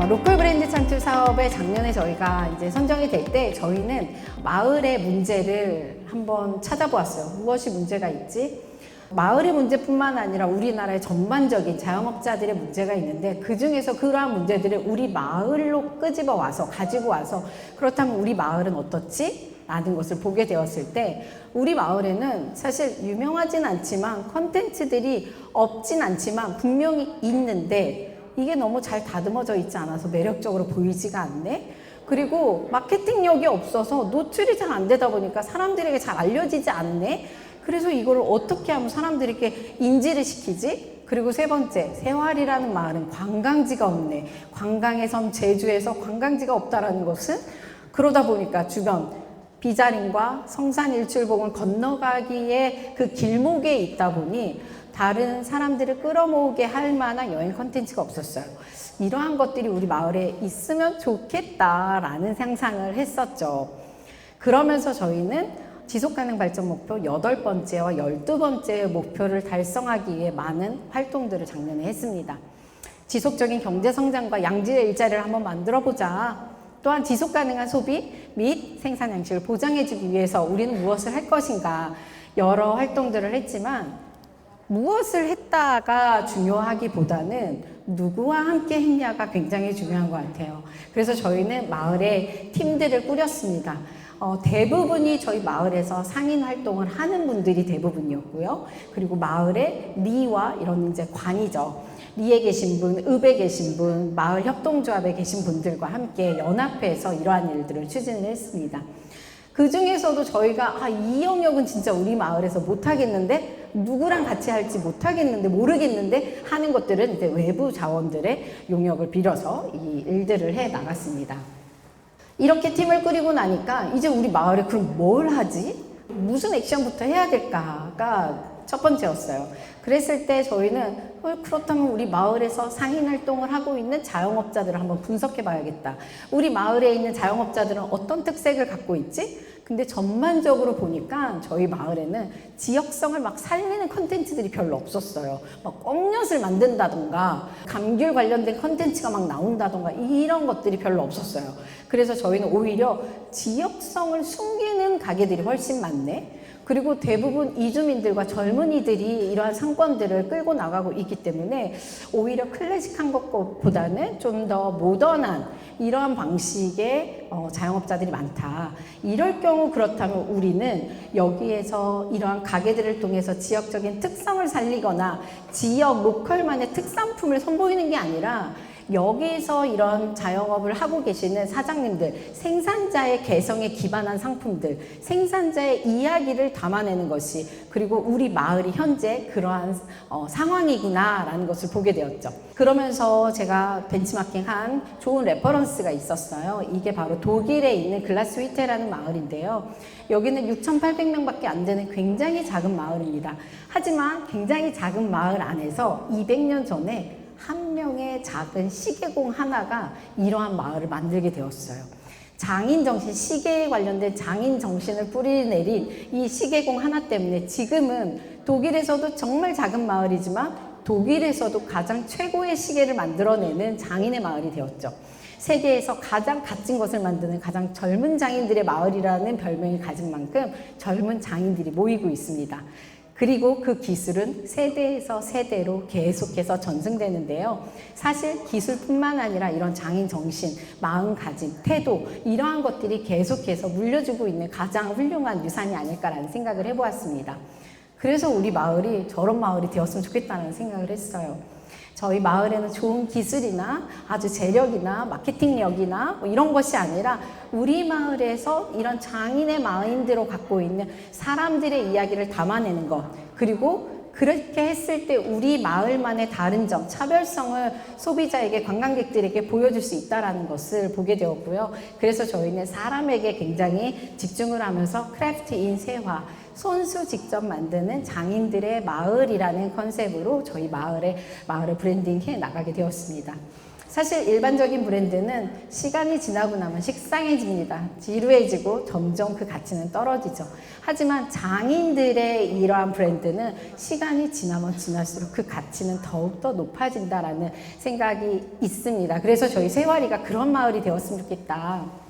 로컬 브랜드 창출 사업에 작년에 저희가 이제 선정이 될 때 저희는 마을의 문제를 한번 찾아보았어요. 무엇이 문제가 있지? 마을의 문제뿐만 아니라 우리나라의 전반적인 자영업자들의 문제가 있는데 그 중에서 그러한 문제들을 우리 마을로 끄집어 와서 가지고 와서 그렇다면 우리 마을은 어떻지? 라는 것을 보게 되었을 때 우리 마을에는 사실 유명하진 않지만 컨텐츠들이 없진 않지만 분명히 있는데 이게 너무 잘 다듬어져 있지 않아서 매력적으로 보이지가 않네. 그리고 마케팅력이 없어서 노출이 잘 안 되다 보니까 사람들에게 잘 알려지지 않네. 그래서 이걸 어떻게 하면 사람들에게 인지를 시키지? 그리고 세 번째, 새활이라는 마을은 관광지가 없네. 관광의 섬 제주에서 관광지가 없다라는 것은 그러다 보니까 주변 비자림과 성산일출봉을 건너가기에 그 길목에 있다 보니 다른 사람들을 끌어모으게 할 만한 여행 컨텐츠가 없었어요. 이러한 것들이 우리 마을에 있으면 좋겠다라는 상상을 했었죠. 그러면서 저희는 지속가능 발전 목표 8번째와 12번째 목표를 달성하기 위해 많은 활동들을 작년에 했습니다. 지속적인 경제성장과 양질의 일자리를 한번 만들어보자. 또한 지속가능한 소비 및 생산 양식을 보장해주기 위해서 우리는 무엇을 할 것인가 여러 활동들을 했지만 무엇을 했다가 중요하기보다는 누구와 함께 했냐가 굉장히 중요한 것 같아요. 그래서 저희는 마을에 팀들을 꾸렸습니다. 대부분이 저희 마을에서 상인 활동을 하는 분들이 대부분이었고요. 그리고 마을에 리와 이런 이제 관이죠. 리에 계신 분, 읍에 계신 분, 마을 협동조합에 계신 분들과 함께 연합해서 이러한 일들을 추진을 했습니다. 그 중에서도 저희가 이 영역은 진짜 우리 마을에서 못하겠는데 누구랑 같이 할지 못하겠는데 모르겠는데 하는 것들은 이제 외부 자원들의 용역을 빌어서 이 일들을 해 나갔습니다. 이렇게 팀을 꾸리고 나니까 이제 우리 마을에 그럼 뭘 하지? 무슨 액션부터 해야 될까가 첫 번째였어요. 그랬을 때 저희는 그렇다면 우리 마을에서 상인 활동을 하고 있는 자영업자들을 한번 분석해 봐야겠다. 우리 마을에 있는 자영업자들은 어떤 특색을 갖고 있지? 근데 전반적으로 보니까 저희 마을에는 지역성을 막 살리는 컨텐츠들이 별로 없었어요. 막 꽁엿을 만든다던가 감귤 관련된 컨텐츠가 막 나온다던가 이런 것들이 별로 없었어요. 그래서 저희는 오히려 지역성을 숨기는 가게들이 훨씬 많네. 그리고 대부분 이주민들과 젊은이들이 이러한 상권들을 끌고 나가고 있기 때문에 오히려 클래식한 것보다는 좀 더 모던한 이러한 방식의 자영업자들이 많다. 이럴 경우 그렇다면 우리는 여기에서 이러한 가게들을 통해서 지역적인 특성을 살리거나 지역 로컬만의 특산품을 선보이는 게 아니라 여기서 이런 자영업을 하고 계시는 사장님들, 생산자의 개성에 기반한 상품들, 생산자의 이야기를 담아내는 것이 그리고 우리 마을이 현재 그러한 상황이구나라는 것을 보게 되었죠. 그러면서 제가 벤치마킹한 좋은 레퍼런스가 있었어요. 이게 바로 독일에 있는 글라스휘테라는 마을인데요. 여기는 6,800명밖에 안 되는 굉장히 작은 마을입니다. 하지만 굉장히 작은 마을 안에서 200년 전에 한 명의 작은 시계공 하나가 이러한 마을을 만들게 되었어요. 장인정신, 시계에 관련된 장인정신을 뿌리내린 이 시계공 하나 때문에 지금은 독일에서도 정말 작은 마을이지만 독일에서도 가장 최고의 시계를 만들어내는 장인의 마을이 되었죠. 세계에서 가장 값진 것을 만드는 가장 젊은 장인들의 마을이라는 별명을 가진 만큼 젊은 장인들이 모이고 있습니다. 그리고 그 기술은 세대에서 세대로 계속해서 전승되는데요. 사실 기술뿐만 아니라 이런 장인 정신, 마음가짐, 태도 이러한 것들이 계속해서 물려주고 있는 가장 훌륭한 유산이 아닐까라는 생각을 해보았습니다. 그래서 우리 마을이 저런 마을이 되었으면 좋겠다는 생각을 했어요. 저희 마을에는 좋은 기술이나 아주 재력이나 마케팅력이나 뭐 이런 것이 아니라 우리 마을에서 이런 장인의 마인드로 갖고 있는 사람들의 이야기를 담아내는 것, 그리고 그렇게 했을 때 우리 마을만의 다른 점, 차별성을 소비자에게, 관광객들에게 보여줄 수 있다는 것을 보게 되었고요. 그래서 저희는 사람에게 굉장히 집중을 하면서 크래프트 인 세화, 손수 직접 만드는 장인들의 마을이라는 컨셉으로 저희 마을을 브랜딩해 나가게 되었습니다. 사실 일반적인 브랜드는 시간이 지나고 나면 식상해집니다. 지루해지고 점점 그 가치는 떨어지죠. 하지만 장인들의 이러한 브랜드는 시간이 지나면 지날수록 그 가치는 더욱더 높아진다라는 생각이 있습니다. 그래서 저희 세와리가 그런 마을이 되었으면 좋겠다.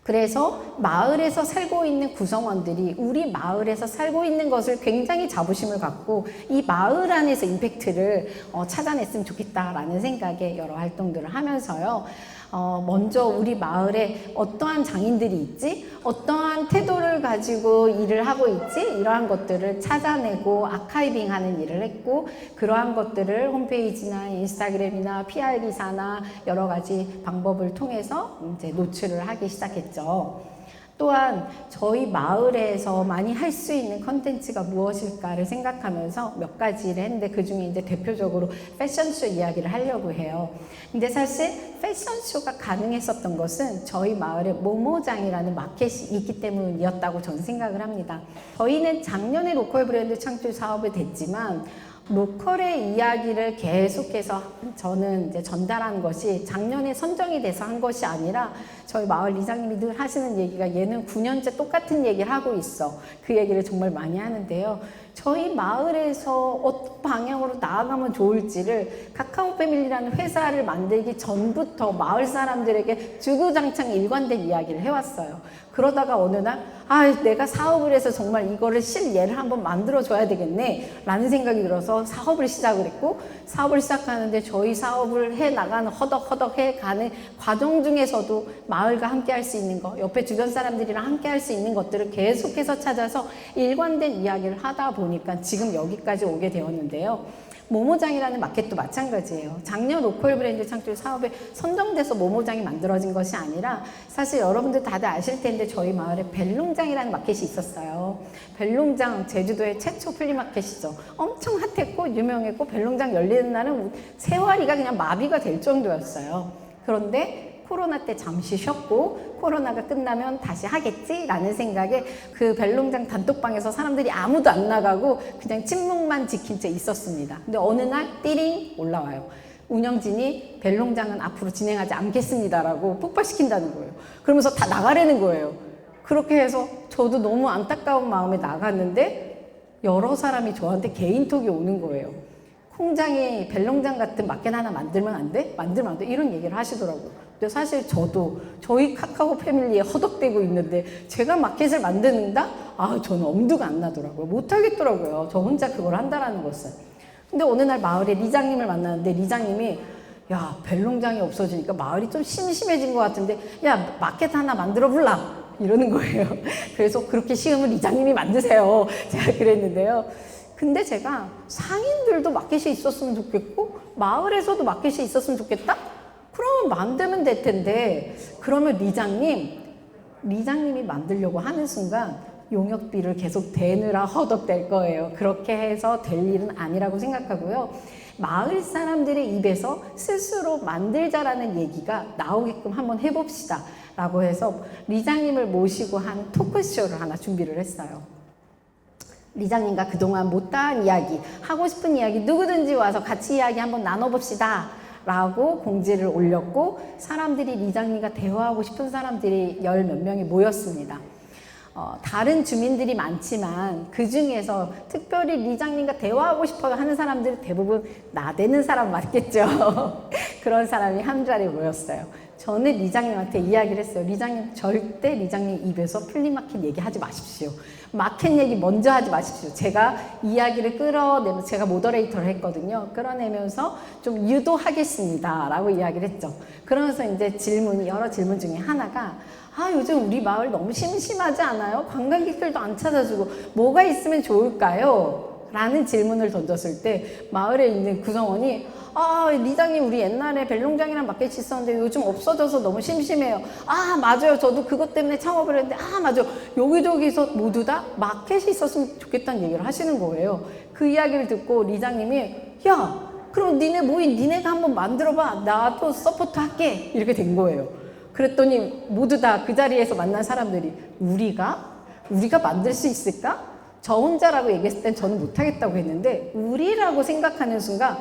그래서 마을에서 살고 있는 구성원들이 우리 마을에서 살고 있는 것을 굉장히 자부심을 갖고 이 마을 안에서 임팩트를 찾아냈으면 좋겠다라는 생각에 여러 활동들을 하면서요. 먼저 우리 마을에 어떠한 장인들이 있지? 어떠한 태도를 가지고 일을 하고 있지? 이러한 것들을 찾아내고 아카이빙하는 일을 했고, 그러한 것들을 홈페이지나 인스타그램이나 PR 기사나 여러 가지 방법을 통해서 이제 노출을 하기 시작했죠. 또한 저희 마을에서 많이 할 수 있는 컨텐츠가 무엇일까를 생각하면서 몇 가지를 했는데, 그 중에 이제 대표적으로 패션쇼 이야기를 하려고 해요. 근데 사실 패션쇼가 가능했었던 것은 저희 마을에 모모장이라는 마켓이 있기 때문이었다고 저는 생각을 합니다. 저희는 작년에 로컬 브랜드 창출 사업이 됐지만 로컬의 이야기를 계속해서 저는 이제 전달한 것이 작년에 선정이 돼서 한 것이 아니라, 저희 마을 이장님이 늘 하시는 얘기가 얘는 9년째 똑같은 얘기를 하고 있어. 그 얘기를 정말 많이 하는데요. 저희 마을에서 어떤 방향으로 나아가면 좋을지를 카카오 패밀리라는 회사를 만들기 전부터 마을 사람들에게 주구장창 일관된 이야기를 해왔어요. 그러다가 어느 날 내가 사업을 해서 정말 이거를 실예를 한번 만들어줘야 되겠네 라는 생각이 들어서 사업을 시작을 했고, 사업을 시작하는데 저희 사업을 해나가는 허덕허덕 해가는 과정 중에서도 마을과 함께 할 수 있는 거, 옆에 주변 사람들이랑 함께 할 수 있는 것들을 계속해서 찾아서 일관된 이야기를 하다 보니까 지금 여기까지 오게 되었는데요. 모모장이라는 마켓도 마찬가지예요. 작년 로컬 브랜드 창출 사업에 선정돼서 모모장이 만들어진 것이 아니라, 사실 여러분들 다들 아실 텐데 저희 마을에 벨롱장이라는 마켓이 있었어요. 벨롱장 제주도의 최초 플리마켓이죠. 엄청 핫했고 유명했고, 벨롱장 열리는 날은 세와리가 그냥 마비가 될 정도였어요. 그런데 코로나 때 잠시 쉬었고, 코로나가 끝나면 다시 하겠지라는 생각에 그 벨롱장 단톡방에서 사람들이 아무도 안 나가고 그냥 침묵만 지킨 채 있었습니다. 근데 어느 날 띠링 올라와요. 운영진이 벨롱장은 앞으로 진행하지 않겠습니다라고 폭발시킨다는 거예요. 그러면서 다 나가라는 거예요. 그렇게 해서 저도 너무 안타까운 마음에 나갔는데 여러 사람이 저한테 개인톡이 오는 거예요. 콩장에 벨롱장 같은 마켓 하나 만들면 안 돼? 만들면 안 돼? 이런 얘기를 하시더라고요. 근데 사실 저도 저희 카카오 패밀리에 허덕대고 있는데 제가 마켓을 만드는다? 저는 엄두가 안 나더라고요. 못 하겠더라고요. 저 혼자 그걸 한다라는 것은. 근데 어느 날 마을에 리장님을 만났는데, 리장님이 야, 벨롱장이 없어지니까 마을이 좀 심심해진 것 같은데 야, 마켓 하나 만들어 볼라 이러는 거예요. 그래서 그렇게 쉬우면 리장님이 만드세요. 제가 그랬는데요. 근데 제가 상인들도 마켓이 있었으면 좋겠고 마을에서도 마켓이 있었으면 좋겠다? 그러면 만들면 될 텐데, 그러면 리장님이 만들려고 하는 순간 용역비를 계속 대느라 허덕댈 거예요. 그렇게 해서 될 일은 아니라고 생각하고요. 마을 사람들의 입에서 스스로 만들자라는 얘기가 나오게끔 한번 해봅시다 라고 해서 리장님을 모시고 한 토크쇼를 하나 준비를 했어요. 리장님과 그동안 못다한 이야기, 하고 싶은 이야기 누구든지 와서 같이 이야기 한번 나눠봅시다 라고 공지를 올렸고, 사람들이 리장님과 대화하고 싶은 사람들이 열 몇 명이 모였습니다. 다른 주민들이 많지만 그 중에서 특별히 리장님과 대화하고 싶어 하는 사람들은 대부분 나대는 사람 맞겠죠. 그런 사람이 한 자리에 모였어요. 저는 리장님한테 이야기를 했어요. 리장님, 절대 리장님 입에서 플리마켓 얘기하지 마십시오. 마켓 얘기 먼저 하지 마십시오. 제가 이야기를 끌어내면서, 제가 모더레이터를 했거든요. 끌어내면서 좀 유도하겠습니다 라고 이야기를 했죠. 그러면서 이제 여러 질문 중에 하나가, 요즘 우리 마을 너무 심심하지 않아요? 관광객들도 안 찾아주고 뭐가 있으면 좋을까요? 라는 질문을 던졌을 때 마을에 있는 구성원이 리장님, 우리 옛날에 벨롱장이랑 마켓이 있었는데 요즘 없어져서 너무 심심해요. 맞아요. 저도 그것 때문에 창업을 했는데 맞아요. 여기저기서 모두 다 마켓이 있었으면 좋겠다는 얘기를 하시는 거예요. 그 이야기를 듣고 리장님이 야, 그럼 니네가 한번 만들어봐. 나도 서포트 할게. 이렇게 된 거예요. 그랬더니 모두 다 그 자리에서 만난 사람들이 우리가 만들 수 있을까? 저 혼자라고 얘기했을 땐 저는 못하겠다고 했는데, 우리라고 생각하는 순간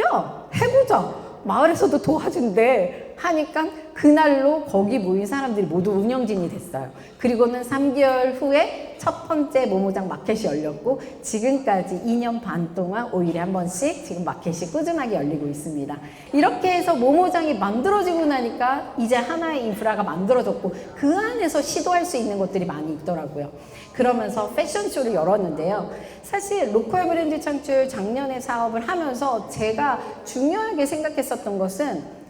야, 해보자. 마을에서도 도와준대 하니까 그날로 거기 모인 사람들이 모두 운영진이 됐어요. 그리고는 3개월 후에 첫 번째 모모장 마켓이 열렸고 지금까지 2년 반 동안 5일에 한 번씩 지금 마켓이 꾸준하게 열리고 있습니다. 이렇게 해서 모모장이 만들어지고 나니까 이제 하나의 인프라가 만들어졌고 그 안에서 시도할 수 있는 것들이 많이 있더라고요. 그러면서 패션쇼를 열었는데요. 사실 로컬 브랜드 창출 작년에 사업을 하면서 제가 중요하게 생각했었던 것은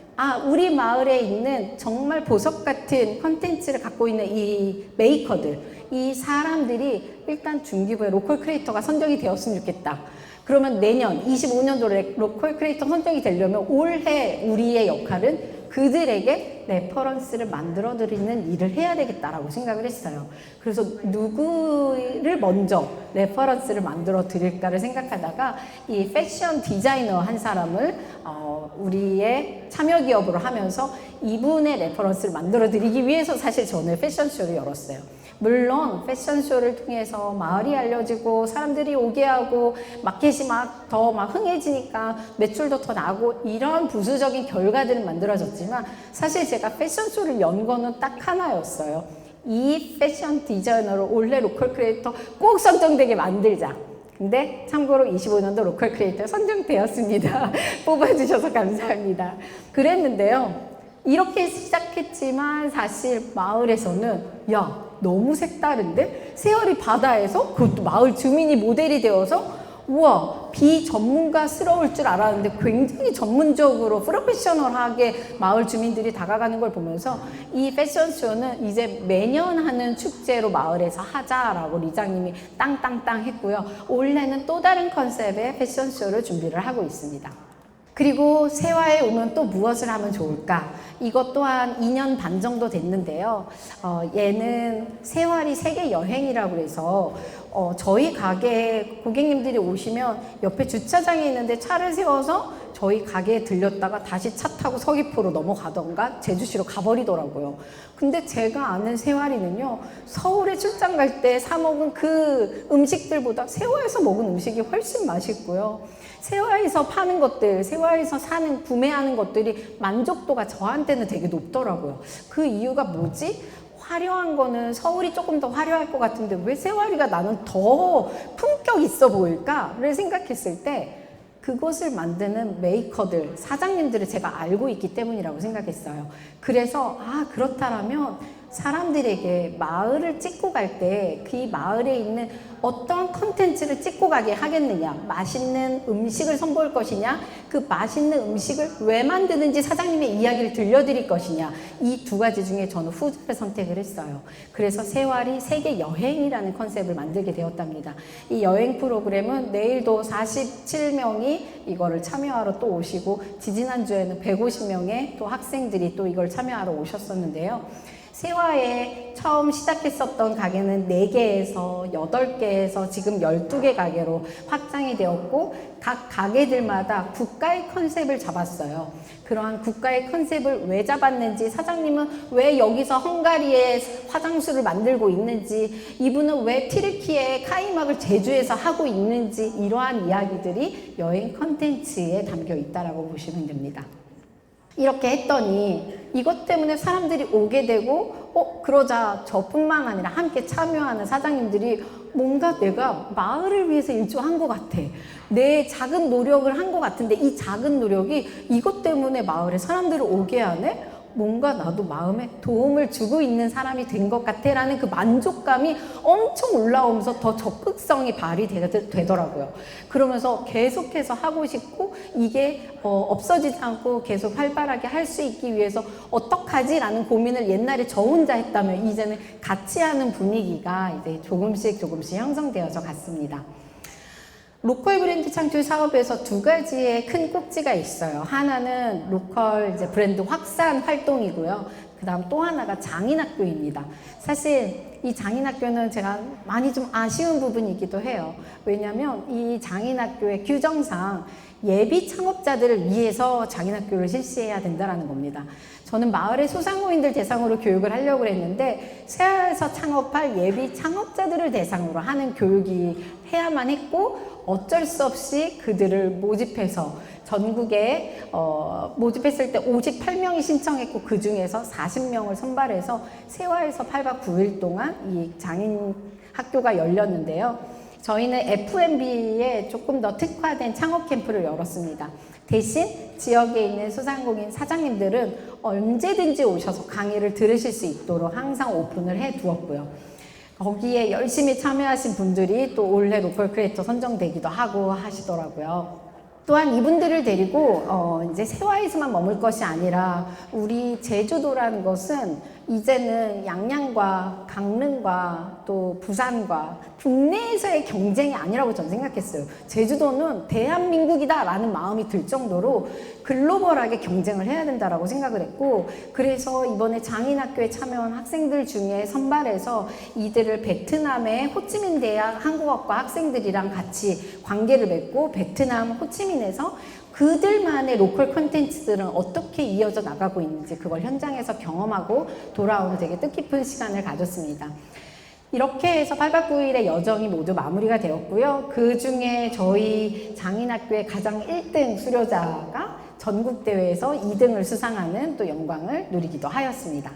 우리 마을에 있는 정말 보석 같은 컨텐츠를 갖고 있는 이 메이커들, 이 사람들이 일단 중기부에 로컬 크리에이터가 선정이 되었으면 좋겠다. 그러면 내년 25년도 로컬 크리에이터 선정이 되려면 올해 우리의 역할은 그들에게 레퍼런스를 만들어 드리는 일을 해야 되겠다라고 생각을 했어요. 그래서 누구를 먼저 레퍼런스를 만들어 드릴까를 생각하다가 이 패션 디자이너 한 사람을 우리의 참여 기업으로 하면서 이분의 레퍼런스를 만들어 드리기 위해서 사실 저는 패션쇼를 열었어요. 물론 패션쇼를 통해서 마을이 알려지고 사람들이 오게 하고 마켓이 더 흥해지니까 매출도 더 나고 이런 부수적인 결과들은 만들어졌지만 사실 제가 패션쇼를 연 거는 딱 하나였어요. 이 패션 디자이너를 올해 로컬 크리에이터 꼭 선정되게 만들자. 근데 참고로 25년도 로컬 크리에이터 선정되었습니다. 뽑아주셔서 감사합니다. 그랬는데요. 이렇게 시작했지만 사실 마을에서는 너무 색다른데? 세월이 바다에서 그것도 마을 주민이 모델이 되어서 우와 비전문가스러울 줄 알았는데 굉장히 전문적으로 프로페셔널하게 마을 주민들이 다가가는 걸 보면서 이 패션쇼는 이제 매년 하는 축제로 마을에서 하자라고 리장님이 땅땅땅 했고요. 올해는 또 다른 컨셉의 패션쇼를 준비를 하고 있습니다. 그리고 세화에 오면 또 무엇을 하면 좋을까? 이것 또한 2년 반 정도 됐는데요. 얘는 세활이 세계 여행이라고 해서 저희 가게에 고객님들이 오시면 옆에 주차장이 있는데 차를 세워서 저희 가게에 들렸다가 다시 차 타고 서귀포로 넘어가던가 제주시로 가버리더라고요. 근데 제가 아는 세활이는요, 서울에 출장 갈 때 사 먹은 그 음식들보다 세화에서 먹은 음식이 훨씬 맛있고요. 세화에서 파는 것들, 세화에서 구매하는 것들이 만족도가 저한테는 되게 높더라고요. 그 이유가 뭐지? 화려한 거는 서울이 조금 더 화려할 것 같은데 왜 세화리가 나는 더 품격 있어 보일까를 생각했을 때 그것을 만드는 메이커들, 사장님들을 제가 알고 있기 때문이라고 생각했어요. 그래서 그렇다면 사람들에게 마을을 찍고 갈 때 그 마을에 있는 어떤 컨텐츠를 찍고 가게 하겠느냐, 맛있는 음식을 선보일 것이냐, 그 맛있는 음식을 왜 만드는지 사장님의 이야기를 들려드릴 것이냐, 이 두 가지 중에 저는 후자를 선택을 했어요. 그래서 세활이 세계 여행이라는 컨셉을 만들게 되었답니다. 이 여행 프로그램은 내일도 47명이 이거를 참여하러 또 오시고 지지난주에는 150명의 또 학생들이 또 이걸 참여하러 오셨었는데요. 세화에 처음 시작했었던 가게는 4개에서 8개에서 지금 12개 가게로 확장이 되었고 각 가게들마다 국가의 컨셉을 잡았어요. 그러한 국가의 컨셉을 왜 잡았는지, 사장님은 왜 여기서 헝가리에 화장실을 만들고 있는지, 이분은 왜 튀르키예 카이막을 제주에서 하고 있는지, 이러한 이야기들이 여행 컨텐츠에 담겨 있다라고 보시면 됩니다. 이렇게 했더니 이것 때문에 사람들이 오게 되고 그러자 저뿐만 아니라 함께 참여하는 사장님들이 뭔가 내가 마을을 위해서 일조한 것 같아, 내 작은 노력을 한 것 같은데 이 작은 노력이 이것 때문에 마을에 사람들을 오게 하네? 뭔가 나도 마음에 도움을 주고 있는 사람이 된 것 같아 라는 그 만족감이 엄청 올라오면서 더 적극성이 발휘되더라고요. 그러면서 계속해서 하고 싶고 이게 없어지지 않고 계속 활발하게 할 수 있기 위해서 어떡하지? 라는 고민을 옛날에 저 혼자 했다면 이제는 같이 하는 분위기가 이제 조금씩 형성되어져 갔습니다. 로컬 브랜드 창출 사업에서 2가지의 큰 꼭지가 있어요. 하나는 로컬 브랜드 확산 활동이고요. 그 다음 또 하나가 장인학교입니다. 사실 이 장인학교는 제가 많이 좀 아쉬운 부분이기도 해요. 왜냐하면 이 장인학교의 규정상 예비 창업자들을 위해서 장인학교를 실시해야 된다는 겁니다. 저는 마을의 소상공인들 대상으로 교육을 하려고 했는데 세화에서 창업할 예비 창업자들을 대상으로 하는 교육이 해야만 했고 어쩔 수 없이 그들을 모집해서 전국에 모집했을 때 58명이 신청했고 그 중에서 40명을 선발해서 세화에서 8박 9일 동안 이 장인 학교가 열렸는데요. 저희는 F&B에 조금 더 특화된 창업 캠프를 열었습니다. 대신 지역에 있는 소상공인 사장님들은 언제든지 오셔서 강의를 들으실 수 있도록 항상 오픈을 해 두었고요. 거기에 열심히 참여하신 분들이 또 올해 로컬 크리에이터 선정되기도 하고 하시더라고요. 또한 이분들을 데리고 이제 세화에서만 머물 것이 아니라 우리 제주도라는 것은 이제는 양양과 강릉과 또 부산과 국내에서의 경쟁이 아니라고 저는 생각했어요. 제주도는 대한민국이다라는 마음이 들 정도로 글로벌하게 경쟁을 해야 된다라고 생각을 했고, 그래서 이번에 장인학교에 참여한 학생들 중에 선발해서 이들을 베트남의 호치민 대학 한국어과 학생들이랑 같이 관계를 맺고 베트남 호치민에서 그들만의 로컬 콘텐츠들은 어떻게 이어져 나가고 있는지 그걸 현장에서 경험하고 돌아오는 되게 뜻깊은 시간을 가졌습니다. 이렇게 해서 8박 9일의 여정이 모두 마무리가 되었고요. 그 중에 저희 장인학교의 가장 1등 수료자가 전국대회에서 2등을 수상하는 또 영광을 누리기도 하였습니다.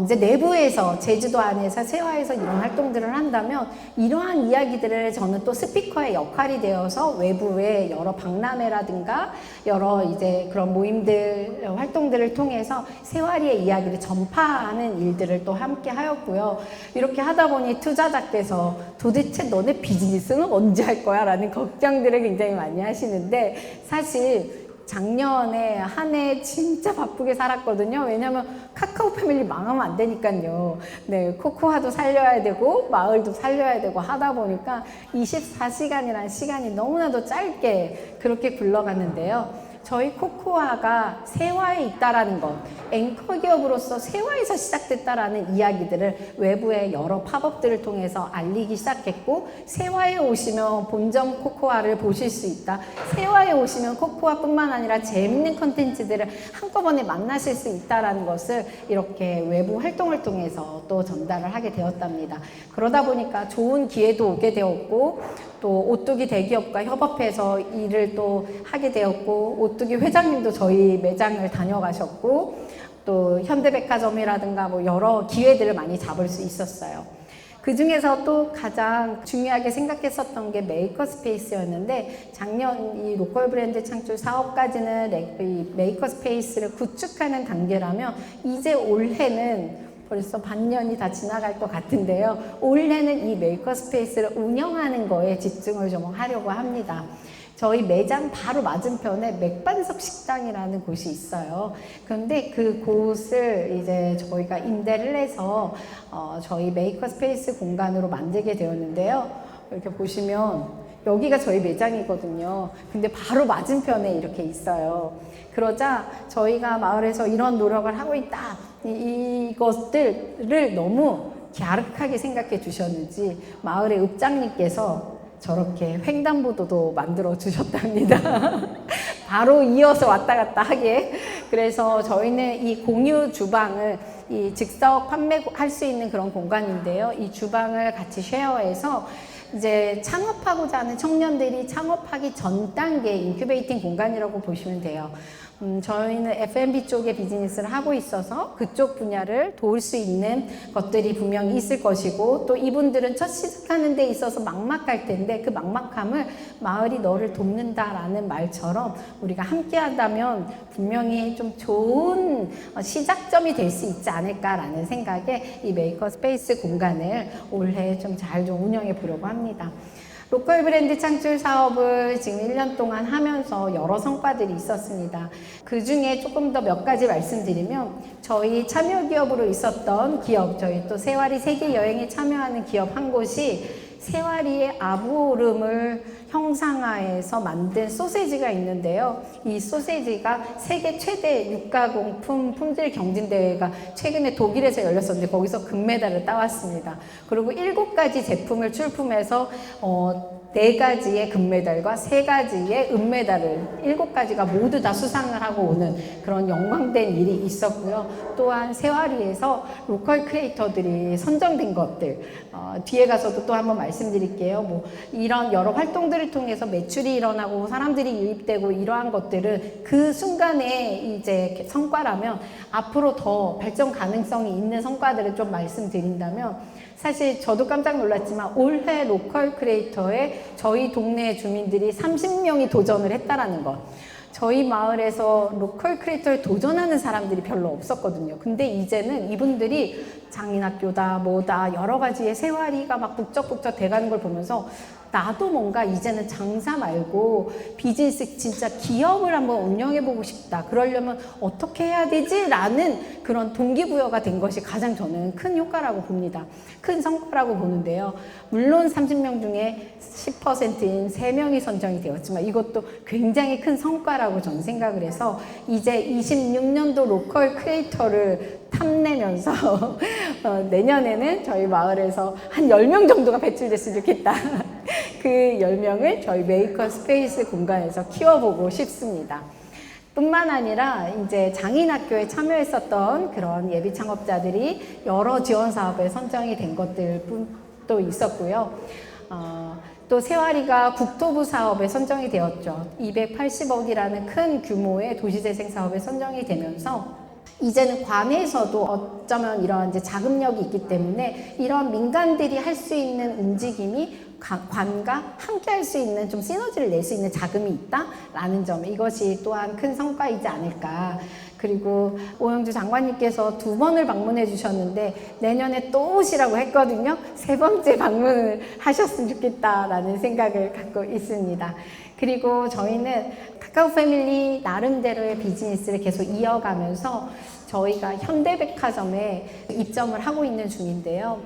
이제 내부에서 제주도 안에서 세화에서 이런 활동들을 한다면 이러한 이야기들을 저는 또 스피커의 역할이 되어서 외부의 여러 박람회라든가 여러 이제 그런 모임들 활동들을 통해서 세화리의 이야기를 전파하는 일들을 또 함께 하였고요. 이렇게 하다 보니 투자자께서 도대체 너네 비즈니스는 언제 할 거야? 라는 걱정들을 굉장히 많이 하시는데, 사실 작년에 한 해 진짜 바쁘게 살았거든요. 왜냐면 카카오 패밀리 망하면 안 되니까요. 네, 코코아도 살려야 되고 마을도 살려야 되고 하다 보니까 24시간이라는 시간이 너무나도 짧게 그렇게 굴러갔는데요. 저희 코코아가 세화에 있다라는 것, 앵커 기업으로서 세화에서 시작됐다라는 이야기들을 외부의 여러 팝업들을 통해서 알리기 시작했고, 세화에 오시면 본점 코코아를 보실 수 있다. 세화에 오시면 코코아뿐만 아니라 재밌는 컨텐츠들을 한꺼번에 만나실 수 있다라는 것을 이렇게 외부 활동을 통해서 또 전달을 하게 되었답니다. 그러다 보니까 좋은 기회도 오게 되었고, 또 오뚜기 대기업과 협업해서 일을 또 하게 되었고, 오뚜기 회장님도 저희 매장을 다녀가셨고, 또 현대백화점이라든가 뭐 여러 기회들을 많이 잡을 수 있었어요. 그 중에서 또 가장 중요하게 생각했었던 게 메이커 스페이스였는데, 작년 이 로컬 브랜드 창출 사업까지는 이 메이커 스페이스를 구축하는 단계라면 이제 올해는 벌써 반년이 다 지나갈 것 같은데요. 올해는 이 메이커 스페이스를 운영하는 거에 집중을 좀 하려고 합니다. 저희 매장 바로 맞은편에 맥반석 식당이라는 곳이 있어요. 그런데 그 곳을 이제 저희가 임대를 해서 저희 메이커 스페이스 공간으로 만들게 되었는데요. 이렇게 보시면 여기가 저희 매장이거든요. 근데 바로 맞은편에 이렇게 있어요. 그러자 저희가 마을에서 이런 노력을 하고 있다, 이것들을 너무 갸륵하게 생각해 주셨는지 마을의 읍장님께서 저렇게 횡단보도도 만들어 주셨답니다. 바로 이어서 왔다 갔다 하게. 그래서 저희는 이 공유 주방을 이 즉석 판매할 수 있는 그런 공간인데요. 이 주방을 같이 쉐어해서 이제 창업하고자 하는 청년들이 창업하기 전 단계 인큐베이팅 공간이라고 보시면 돼요. 저희는 F&B 쪽의 비즈니스를 하고 있어서 그쪽 분야를 도울 수 있는 것들이 분명히 있을 것이고, 또 이분들은 첫 시작하는 데 있어서 막막할 텐데 그 막막함을 마을이 너를 돕는다라는 말처럼 우리가 함께 한다면 분명히 좀 좋은 시작점이 될 수 있지 않을까라는 생각에 이 메이커 스페이스 공간을 올해 좀 잘 좀 운영해 보려고 합니다. 로컬 브랜드 창출 사업을 지금 1년 동안 하면서 여러 성과들이 있었습니다. 그 중에 조금 더 몇 가지 말씀드리면, 저희 참여 기업으로 있었던 기업, 저희 또 세화리 세계 여행에 참여하는 기업 한 곳이 세화리의 아부오름을 형상화해서 만든 소세지가 있는데요. 이 소세지가 세계 최대 육가공품 품질 경진대회가 최근에 독일에서 열렸었는데 거기서 금메달을 따왔습니다. 그리고 7가지 제품을 출품해서 4가지의 금메달과 3가지의 은메달을 7가지가 모두 다 수상을 하고 오는 그런 영광된 일이 있었고요. 또한 세와리에서 로컬 크리에이터들이 선정된 것들, 뒤에 가서도 또 한번 말씀드릴게요. 뭐 이런 여러 활동들을 통해서 매출이 일어나고 사람들이 유입되고 이러한 것들은 그 순간에 이제 성과라면 앞으로 더 발전 가능성이 있는 성과들을 좀 말씀드린다면, 사실 저도 깜짝 놀랐지만 올해 로컬 크리에이터에 저희 동네 주민들이 30명이 도전을 했다라는 것. 저희 마을에서 로컬 크리에이터에 도전하는 사람들이 별로 없었거든요. 근데 이제는 이분들이 장인학교다 뭐다 여러 가지의 세와리가 막 북적북적 돼가는 걸 보면서 나도 뭔가 이제는 장사 말고 비즈니스 진짜 기업을 한번 운영해보고 싶다. 그러려면 어떻게 해야 되지? 라는 그런 동기부여가 된 것이 가장 저는 큰 효과라고 봅니다. 큰 성과라고 보는데요. 물론 30명 중에 10%인 3명이 선정이 되었지만 이것도 굉장히 큰 성과라고 저는 생각을 해서 이제 26년도 로컬 크리에이터를 탐내면서 내년에는 저희 마을에서 한 10명 정도가 배출됐으면 좋겠다. 그 10명을 저희 메이커 스페이스 공간에서 키워보고 싶습니다. 뿐만 아니라 이제 장인학교에 참여했었던 그런 예비 창업자들이 여러 지원 사업에 선정이 된 것들도 있었고요. 또 세와리가 국토부 사업에 선정이 되었죠. 280억이라는 큰 규모의 도시재생 사업에 선정이 되면서 이제는 관에서도 어쩌면 이런 이제 자금력이 있기 때문에 이런 민간들이 할 수 있는 움직임이 관과 함께 할 수 있는 좀 시너지를 낼 수 있는 자금이 있다라는 점, 이것이 또한 큰 성과이지 않을까. 그리고 오영주 장관님께서 2번을 방문해 주셨는데 내년에 또 오시라고 했거든요. 3번째 방문을 하셨으면 좋겠다라는 생각을 갖고 있습니다. 그리고 저희는 카카오 패밀리 나름대로의 비즈니스를 계속 이어가면서 저희가 현대백화점에 입점을 하고 있는 중인데요.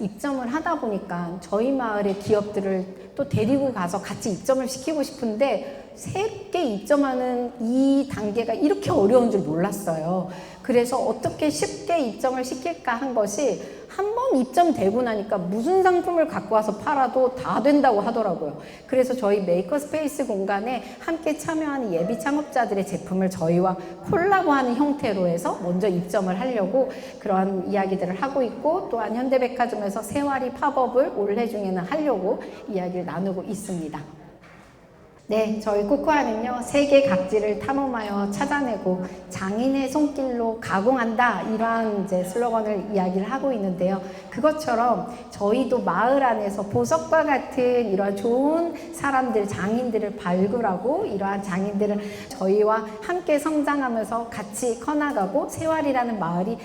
입점을 하다 보니까 저희 마을의 기업들을 또 데리고 가서 같이 입점을 시키고 싶은데 3개 입점하는 이 단계가 이렇게 어려운 줄 몰랐어요. 그래서 어떻게 쉽게 입점을 시킬까 한 것이 한 번 입점되고 나니까 무슨 상품을 갖고 와서 팔아도 다 된다고 하더라고요. 그래서 저희 메이커 스페이스 공간에 함께 참여하는 예비 창업자들의 제품을 저희와 콜라보하는 형태로 해서 먼저 입점을 하려고 그런 이야기들을 하고 있고, 또한 현대백화점에서 세와리 팝업을 올해 중에는 하려고 이야기를 나누고 있습니다. 네, 저희 코코아는요, 세계 각지를 탐험하여 찾아내고 장인의 손길로 가공한다, 이러한 이제 슬로건을 이야기를 하고 있는데요. 그것처럼 저희도 마을 안에서 보석과 같은 이러한 좋은 사람들, 장인들을 발굴하고 이러한 장인들을 저희와 함께 성장하면서 같이 커나가고 세와리라는 마을이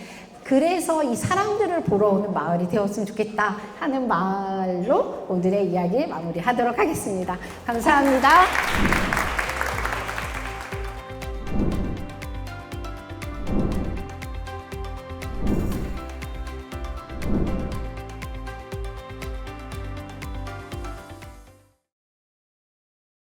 그래서 이 사람들을 보러 오는 마을이 되었으면 좋겠다 하는 말로 오늘의 이야기 마무리하도록 하겠습니다. 감사합니다.